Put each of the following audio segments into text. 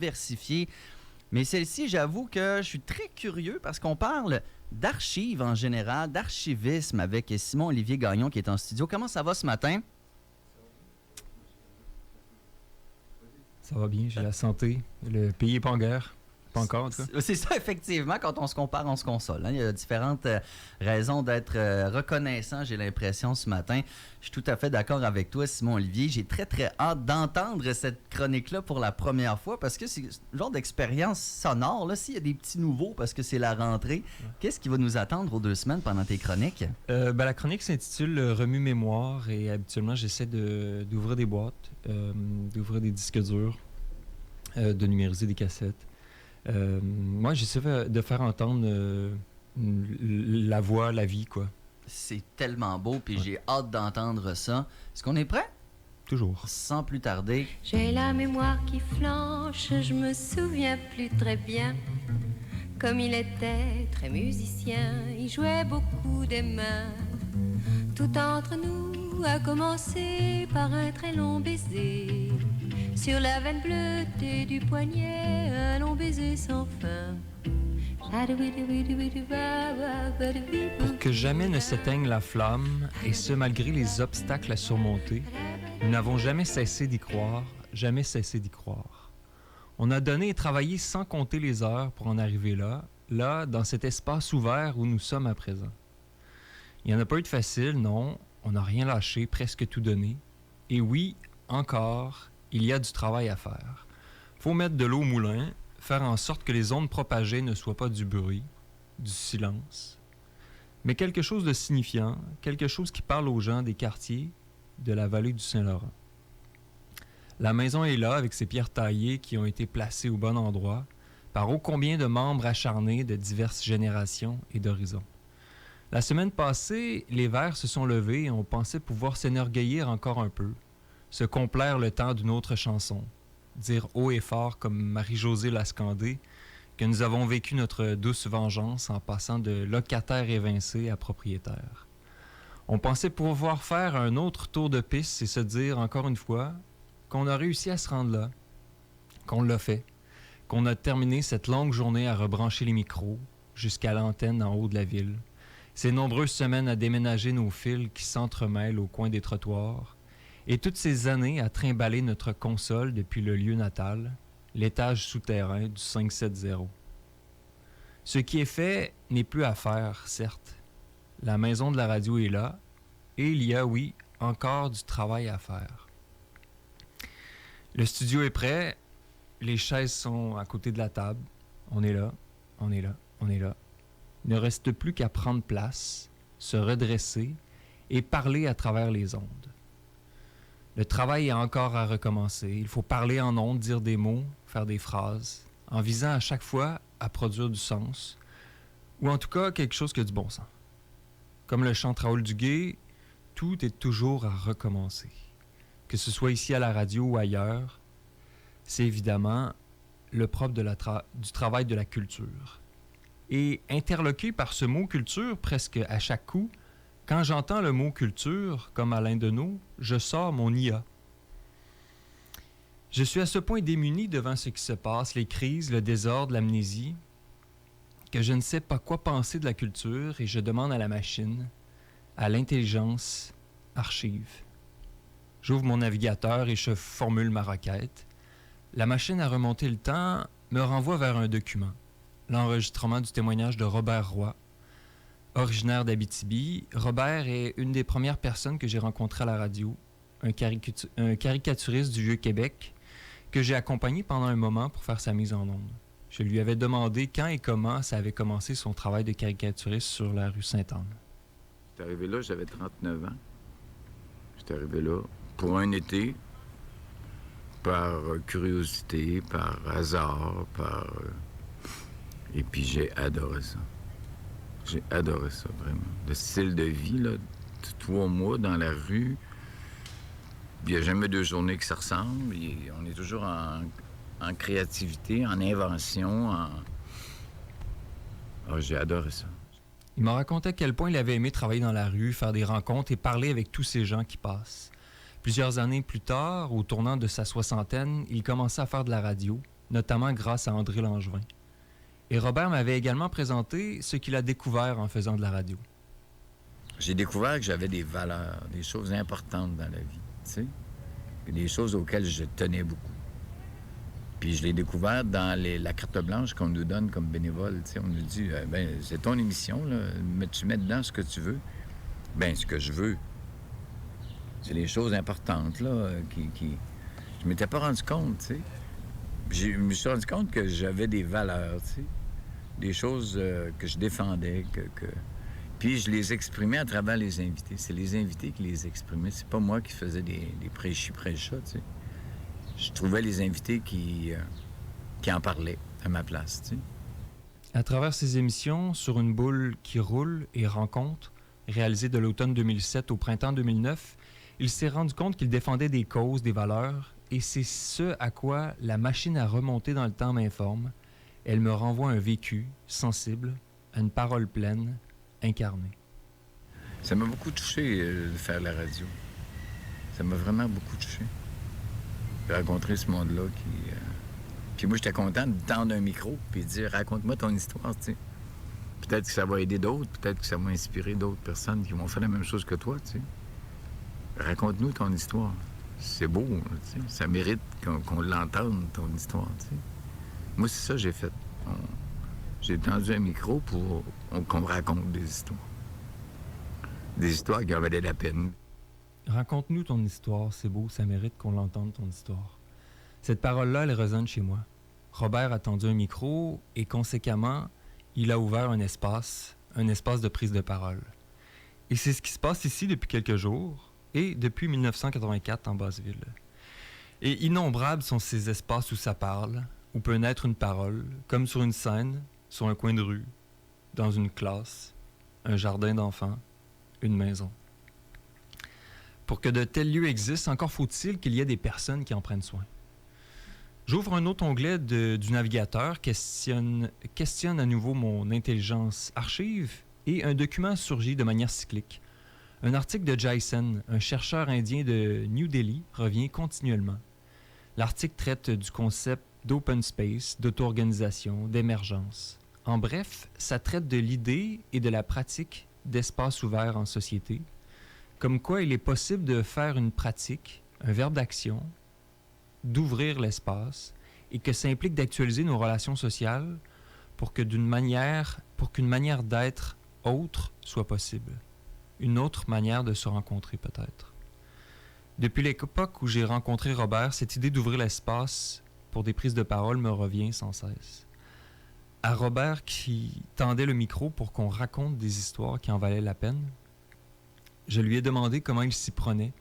diversifiées. Mais celle-ci, j'avoue que je suis très curieux parce qu'on parle d'archives en général, d'archivisme avec Simon-Olivier Gagnon qui est en studio. Comment ça va ce matin? Ça va bien, j'ai la santé. Le pays n'est pas en guerre. Pas encore, en tout cas. C'est ça, effectivement. Quand on se compare, on se console. Hein. Il y a différentes raisons d'être reconnaissant, j'ai l'impression, ce matin. Je suis tout à fait d'accord avec toi, Simon-Olivier. J'ai très, très hâte d'entendre cette chronique-là pour la première fois parce que c'est le genre d'expérience sonore. Là, s'il y a des petits nouveaux parce que c'est la rentrée, qu'est-ce qui va nous attendre aux 2 semaines pendant tes chroniques? La chronique s'intitule Remue-mémoire et habituellement, j'essaie d'ouvrir des boîtes, d'ouvrir des disques durs, de numériser des cassettes. Moi, j'essaie de faire entendre la voix, la vie, quoi. C'est tellement beau, puis j'ai hâte d'entendre ça. Est-ce qu'on est prêt? Toujours. Sans plus tarder. J'ai la mémoire qui flanche, je me souviens plus très bien. Comme il était très musicien, il jouait beaucoup des mains. Tout entre nous a commencé par un très long baiser. Sur la veine bleutée du poignet, un long baiser sans fin. Pour que jamais ne s'éteigne la flamme, et ce malgré les obstacles à surmonter, nous n'avons jamais cessé d'y croire, jamais cessé d'y croire. On a donné et travaillé sans compter les heures pour en arriver là, dans cet espace ouvert où nous sommes à présent. Il n'y en a pas eu de facile, non, on n'a rien lâché, presque tout donné. Et oui, encore, il y a du travail à faire. Faut mettre de l'eau au moulin, faire en sorte que les ondes propagées ne soient pas du bruit, du silence, mais quelque chose de signifiant, quelque chose qui parle aux gens des quartiers de la vallée du Saint-Laurent. La maison est là avec ses pierres taillées qui ont été placées au bon endroit par ô combien de membres acharnés de diverses générations et d'horizons. La semaine passée, les verres se sont levés et on pensait pouvoir s'énorgueillir encore un peu, se complaire le temps d'une autre chanson, dire haut et fort comme Marie-Josée l'a scandé que nous avons vécu notre douce vengeance en passant de locataire évincé à propriétaire. On pensait pouvoir faire un autre tour de piste et se dire encore une fois qu'on a réussi à se rendre là, qu'on l'a fait, qu'on a terminé cette longue journée à rebrancher les micros jusqu'à l'antenne en haut de la ville, ces nombreuses semaines à déménager nos fils qui s'entremêlent au coin des trottoirs, et toutes ces années à trimballer notre console depuis le lieu natal, l'étage souterrain du 570. Ce qui est fait n'est plus à faire, certes. La maison de la radio est là, et il y a, oui, encore du travail à faire. Le studio est prêt, les chaises sont à côté de la table. On est là, on est là, on est là. Il ne reste plus qu'à prendre place, se redresser et parler à travers les ondes. Le travail est encore à recommencer. Il faut parler en ondes, dire des mots, faire des phrases, en visant à chaque fois à produire du sens, ou en tout cas quelque chose qui a du bon sens. Comme le chante Raoul Duguay, tout est toujours à recommencer. Que ce soit ici à la radio ou ailleurs, c'est évidemment le propre du travail de la culture. Et interloqué par ce mot culture presque à chaque coup, quand j'entends le mot culture, comme Alain Deneau, je sors mon IA. Je suis à ce point démuni devant ce qui se passe, les crises, le désordre, l'amnésie, que je ne sais pas quoi penser de la culture et je demande à la machine, à l'intelligence, archive. J'ouvre mon navigateur et je formule ma requête. La machine à remonter le temps me renvoie vers un document, l'enregistrement du témoignage de Robert Roy. Originaire d'Abitibi, Robert est une des premières personnes que j'ai rencontrées à la radio, un caricaturiste du Vieux-Québec que j'ai accompagné pendant un moment pour faire sa mise en onde. Je lui avais demandé quand et comment ça avait commencé son travail de caricaturiste sur la rue Sainte-Anne. J'étais arrivé là, j'avais 39 ans. J'étais arrivé là pour un été, par curiosité, par hasard, et puis j'ai adoré ça. J'ai adoré ça, vraiment. Le style de vie, là, 3 mois dans la rue, il n'y a jamais 2 journées qui se ressemblent. On est toujours en créativité, en invention, j'ai adoré ça. Il m'a raconté à quel point il avait aimé travailler dans la rue, faire des rencontres et parler avec tous ces gens qui passent. Plusieurs années plus tard, au tournant de sa soixantaine, il commençait à faire de la radio, notamment grâce à André Langevin. Et Robert m'avait également présenté ce qu'il a découvert en faisant de la radio. J'ai découvert que j'avais des valeurs, des choses importantes dans la vie, tu sais, des choses auxquelles je tenais beaucoup. Puis je l'ai découvert dans la carte blanche qu'on nous donne comme bénévole. Tu sais, on nous dit, c'est ton émission, là, mais tu mets dedans ce que tu veux. Bien, ce que je veux, c'est les choses importantes, là, qui... Je m'étais pas rendu compte, tu sais. Je me suis rendu compte que j'avais des valeurs, tu sais, des choses que je défendais, Puis je les exprimais à travers les invités. C'est les invités qui les exprimaient. C'est pas moi qui faisais des prêchis-prêchats, tu sais. Je trouvais les invités qui en parlaient à ma place, tu sais. À travers ses émissions, Sur une boule qui roule et Rencontres, réalisées de l'automne 2007 au printemps 2009, il s'est rendu compte qu'il défendait des causes, des valeurs, et c'est ce à quoi la machine à remonter dans le temps m'informe. Elle me renvoie un vécu sensible, à une parole pleine, incarnée. Ça m'a beaucoup touché de faire la radio. Ça m'a vraiment beaucoup touché. De rencontrer ce monde-là qui... Puis moi, j'étais content de tendre un micro puis de dire « Raconte-moi ton histoire », tu sais. Peut-être que ça va aider d'autres, peut-être que ça va inspirer d'autres personnes qui vont faire la même chose que toi, tu sais. Raconte-nous ton histoire. C'est beau, tu sais. Ça mérite qu'on l'entende, ton histoire, tu sais. Moi, c'est ça que j'ai fait. J'ai tendu un micro pour qu'on me raconte des histoires. Des histoires qui en valaient la peine. Raconte-nous ton histoire, c'est beau, ça mérite qu'on l'entende, ton histoire. Cette parole-là, elle résonne chez moi. Robert a tendu un micro et, conséquemment, il a ouvert un espace de prise de parole. Et c'est ce qui se passe ici depuis quelques jours et depuis 1984 en Basse-Ville. Et innombrables sont ces espaces où ça parle, où peut naître une parole, comme sur une scène, sur un coin de rue, dans une classe, un jardin d'enfants, une maison. Pour que de tels lieux existent, encore faut-il qu'il y ait des personnes qui en prennent soin. J'ouvre un autre onglet du navigateur, questionne à nouveau mon intelligence archive et un document surgit de manière cyclique. Un article de Jason, un chercheur indien de New Delhi, revient continuellement. L'article traite du concept d'open space, d'auto-organisation, d'émergence. En bref, ça traite de l'idée et de la pratique d'espace ouvert en société, comme quoi il est possible de faire une pratique, un verbe d'action, d'ouvrir l'espace, et que ça implique d'actualiser nos relations sociales pour qu'une manière d'être autre soit possible. Une autre manière de se rencontrer peut-être. Depuis l'époque où j'ai rencontré Robert, cette idée d'ouvrir l'espace pour des prises de parole me revient sans cesse. À Robert qui tendait le micro pour qu'on raconte des histoires qui en valaient la peine, je lui ai demandé comment il s'y prenait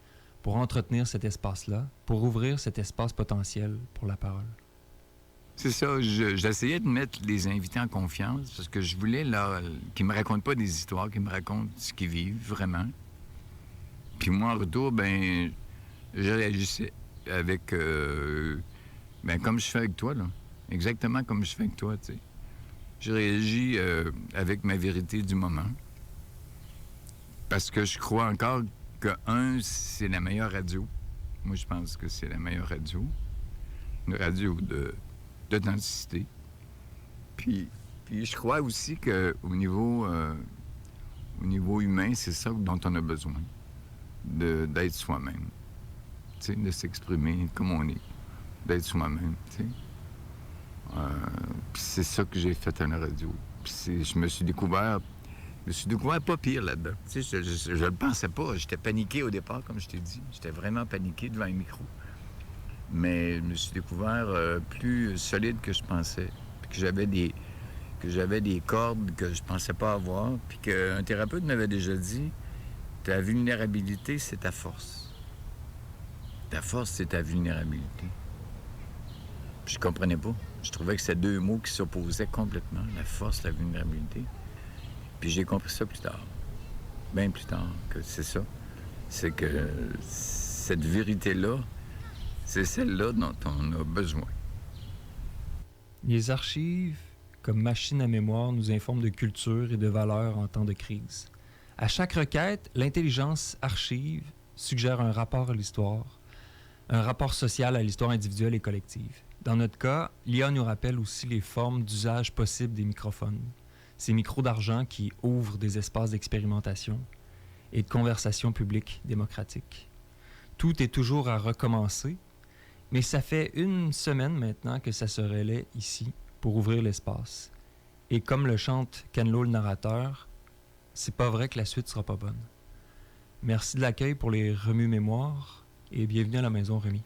pour entretenir cet espace-là, pour ouvrir cet espace potentiel pour la parole. C'est ça, j'essayais de mettre les invités en confiance parce que je voulais qu'ils me racontent pas des histoires, qu'ils me racontent ce qu'ils vivent vraiment. Puis moi, en retour, je réagissais avec... comme je fais avec toi, là. Exactement comme je fais avec toi, tu sais. Je réagis avec ma vérité du moment. Parce que je crois encore que, c'est la meilleure radio. Moi, je pense que c'est la meilleure radio. Une radio d'authenticité. Puis je crois aussi qu'au niveau humain, c'est ça dont on a besoin. D'être soi-même. Tu sais, de s'exprimer comme on est. D'être soi-même, tu sais. Puis c'est ça que j'ai fait à la radio. Puis je me suis découvert pas pire là-dedans. Tu sais, je le pensais pas. J'étais paniqué au départ, comme je t'ai dit. J'étais vraiment paniqué devant un micro. Mais je me suis découvert plus solide que je pensais. Puis que j'avais des cordes que je pensais pas avoir. Puis qu'un thérapeute m'avait déjà dit, ta vulnérabilité, c'est ta force. Ta force, c'est ta vulnérabilité. Puis je comprenais pas. Je trouvais que c'était deux mots qui s'opposaient complètement, la force, la vulnérabilité. Puis j'ai compris ça plus tard. Bien plus tard, que c'est ça. C'est que cette vérité-là, c'est celle-là dont on a besoin. Les archives, comme machine à mémoire, nous informent de culture et de valeurs en temps de crise. À chaque requête, l'intelligence archive suggère un rapport à l'histoire, un rapport social à l'histoire individuelle et collective. Dans notre cas, l'IA nous rappelle aussi les formes d'usage possibles des microphones. Ces micros d'argent qui ouvrent des espaces d'expérimentation et de conversation publique démocratique. Tout est toujours à recommencer, mais ça fait une semaine maintenant que ça se relaie ici pour ouvrir l'espace. Et comme le chante Ken Lo, le narrateur, c'est pas vrai que la suite sera pas bonne. Merci de l'accueil pour les remue-mémoires et bienvenue à la maison, Rémi.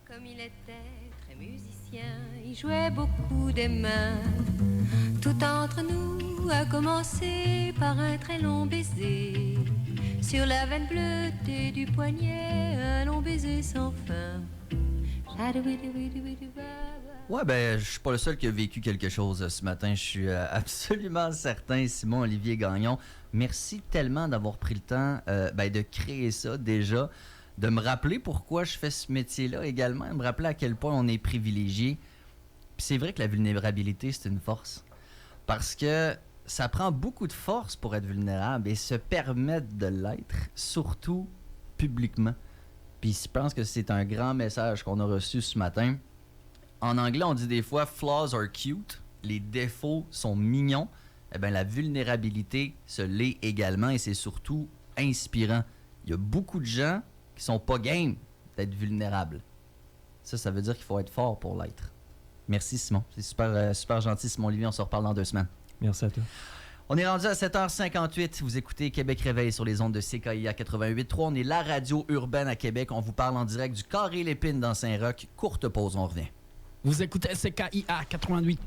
Comme il était très musicien, il jouait beaucoup des mains. Tout entre nous a commencé par un très long baiser. Sur la veine bleutée du poignet, un long baiser sans fin. Ouais, ben, je suis pas le seul qui a vécu quelque chose ce matin. Je suis absolument certain, Simon-Olivier Gagnon. Merci tellement d'avoir pris le temps de créer ça déjà, de me rappeler pourquoi je fais ce métier-là également, de me rappeler à quel point on est privilégié. Puis c'est vrai que la vulnérabilité, c'est une force. Parce que ça prend beaucoup de force pour être vulnérable et se permettre de l'être, surtout publiquement. Puis je pense que c'est un grand message qu'on a reçu ce matin. En anglais, on dit des fois « flaws are cute », les défauts sont mignons. Eh bien, la vulnérabilité se l'est également et c'est surtout inspirant. Il y a beaucoup de gens qui sont pas game d'être vulnérables. Ça veut dire qu'il faut être fort pour l'être. Merci, Simon. C'est super gentil, Simon-Olivier. On se reparle dans 2 semaines. Merci à toi. On est rendu à 7h58. Vous écoutez Québec Réveil sur les ondes de CKIA 88.3. On est la radio urbaine à Québec. On vous parle en direct du Carré Lépine dans Saint-Roch. Courte pause, on revient. Vous écoutez CKIA 88.3.